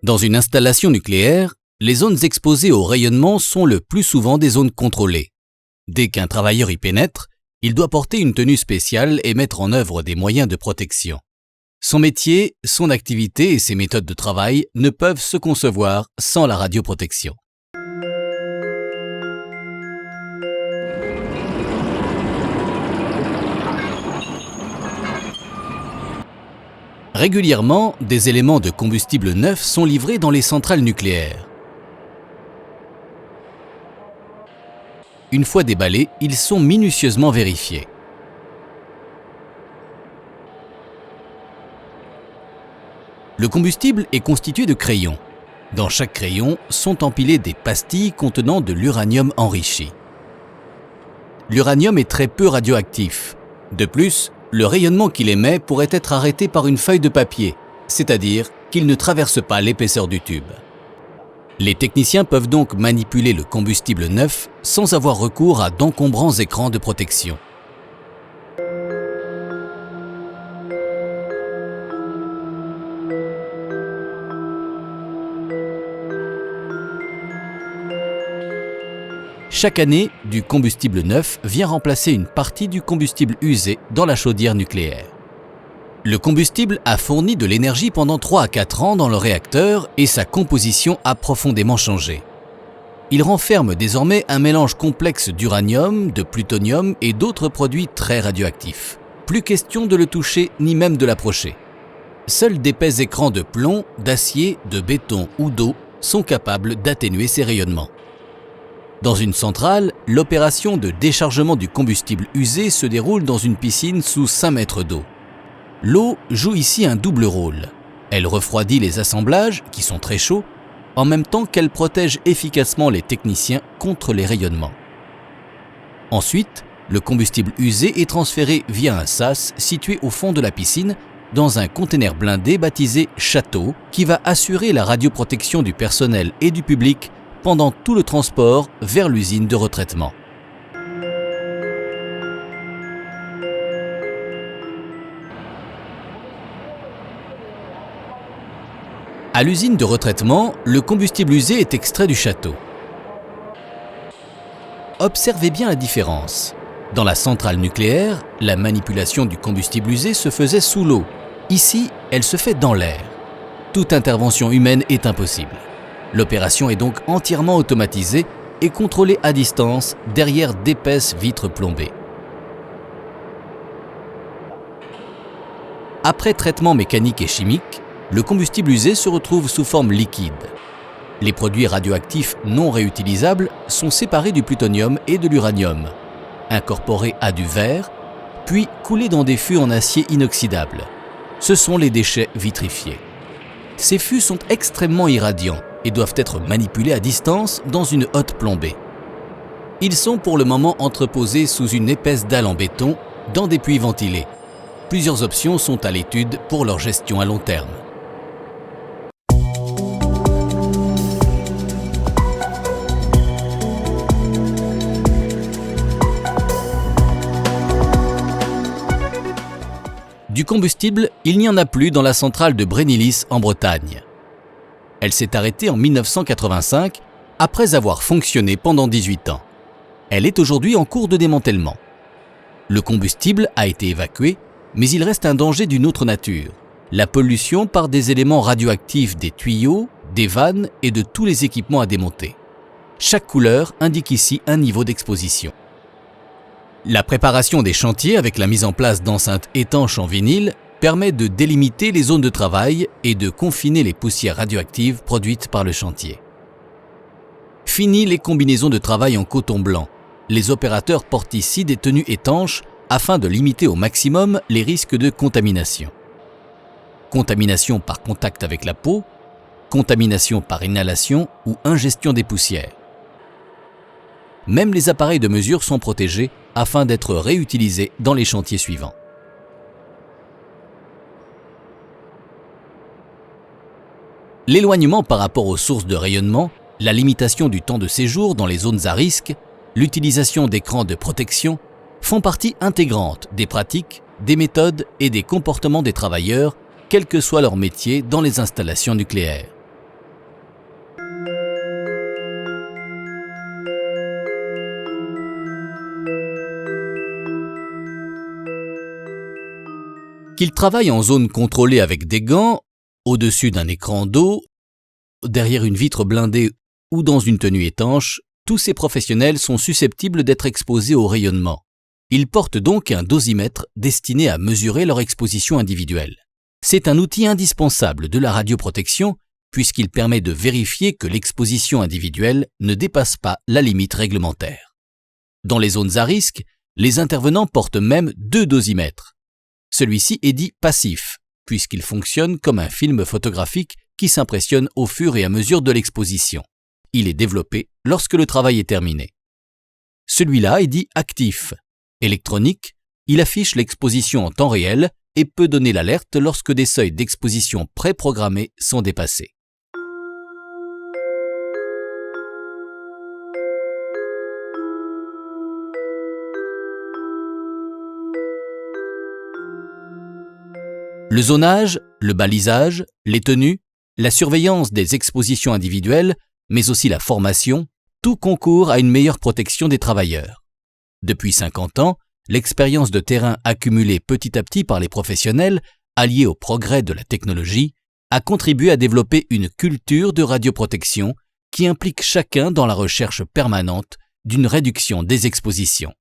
Dans une installation nucléaire, les zones exposées au rayonnement sont le plus souvent des zones contrôlées. Dès qu'un travailleur y pénètre, il doit porter une tenue spéciale et mettre en œuvre des moyens de protection. Son métier, son activité et ses méthodes de travail ne peuvent se concevoir sans la radioprotection. Régulièrement, des éléments de combustible neufs sont livrés dans les centrales nucléaires. Une fois déballés, ils sont minutieusement vérifiés. Le combustible est constitué de crayons. Dans chaque crayon sont empilées des pastilles contenant de l'uranium enrichi. L'uranium est très peu radioactif. De plus, le rayonnement qu'il émet pourrait être arrêté par une feuille de papier, c'est-à-dire qu'il ne traverse pas l'épaisseur du tube. Les techniciens peuvent donc manipuler le combustible neuf sans avoir recours à d'encombrants écrans de protection. Chaque année, du combustible neuf vient remplacer une partie du combustible usé dans la chaudière nucléaire. Le combustible a fourni de l'énergie pendant 3 à 4 ans dans le réacteur et sa composition a profondément changé. Il renferme désormais un mélange complexe d'uranium, de plutonium et d'autres produits très radioactifs. Plus question de le toucher ni même de l'approcher. Seuls d'épais écrans de plomb, d'acier, de béton ou d'eau sont capables d'atténuer ces rayonnements. Dans une centrale, l'opération de déchargement du combustible usé se déroule dans une piscine sous 5 mètres d'eau. L'eau joue ici un double rôle. Elle refroidit les assemblages, qui sont très chauds, en même temps qu'elle protège efficacement les techniciens contre les rayonnements. Ensuite, le combustible usé est transféré via un sas situé au fond de la piscine dans un conteneur blindé baptisé « Château » qui va assurer la radioprotection du personnel et du public pendant tout le transport vers l'usine de retraitement. À l'usine de retraitement, le combustible usé est extrait du château. Observez bien la différence. Dans la centrale nucléaire, la manipulation du combustible usé se faisait sous l'eau. Ici, elle se fait dans l'air. Toute intervention humaine est impossible. L'opération est donc entièrement automatisée et contrôlée à distance derrière d'épaisses vitres plombées. Après traitement mécanique et chimique, le combustible usé se retrouve sous forme liquide. Les produits radioactifs non réutilisables sont séparés du plutonium et de l'uranium, incorporés à du verre, puis coulés dans des fûts en acier inoxydable. Ce sont les déchets vitrifiés. Ces fûts sont extrêmement irradiants et doivent être manipulés à distance dans une hotte plombée. Ils sont pour le moment entreposés sous une épaisse dalle en béton dans des puits ventilés. Plusieurs options sont à l'étude pour leur gestion à long terme. Du combustible, il n'y en a plus dans la centrale de Brennilis en Bretagne. Elle s'est arrêtée en 1985 après avoir fonctionné pendant 18 ans. Elle est aujourd'hui en cours de démantèlement. Le combustible a été évacué, mais il reste un danger d'une autre nature. La pollution par des éléments radioactifs des tuyaux, des vannes et de tous les équipements à démonter. Chaque couleur indique ici un niveau d'exposition. La préparation des chantiers avec la mise en place d'enceintes étanches en vinyle permet de délimiter les zones de travail et de confiner les poussières radioactives produites par le chantier. Fini les combinaisons de travail en coton blanc. Les opérateurs portent ici des tenues étanches afin de limiter au maximum les risques de contamination. Contamination par contact avec la peau, contamination par inhalation ou ingestion des poussières. Même les appareils de mesure sont protégés afin d'être réutilisés dans les chantiers suivants. L'éloignement par rapport aux sources de rayonnement, la limitation du temps de séjour dans les zones à risque, l'utilisation d'écrans de protection font partie intégrante des pratiques, des méthodes et des comportements des travailleurs, quel que soit leur métier dans les installations nucléaires. Qu'ils travaillent en zone contrôlée avec des gants, au-dessus d'un écran d'eau, derrière une vitre blindée ou dans une tenue étanche, tous ces professionnels sont susceptibles d'être exposés au rayonnement. Ils portent donc un dosimètre destiné à mesurer leur exposition individuelle. C'est un outil indispensable de la radioprotection puisqu'il permet de vérifier que l'exposition individuelle ne dépasse pas la limite réglementaire. Dans les zones à risque, les intervenants portent même 2 dosimètres. Celui-ci est dit passif, puisqu'il fonctionne comme un film photographique qui s'impressionne au fur et à mesure de l'exposition. Il est développé lorsque le travail est terminé. Celui-là est dit actif. Électronique, il affiche l'exposition en temps réel et peut donner l'alerte lorsque des seuils d'exposition préprogrammés sont dépassés. Le zonage, le balisage, les tenues, la surveillance des expositions individuelles, mais aussi la formation, tout concourt à une meilleure protection des travailleurs. Depuis 50 ans, l'expérience de terrain accumulée petit à petit par les professionnels, alliée au progrès de la technologie, a contribué à développer une culture de radioprotection qui implique chacun dans la recherche permanente d'une réduction des expositions.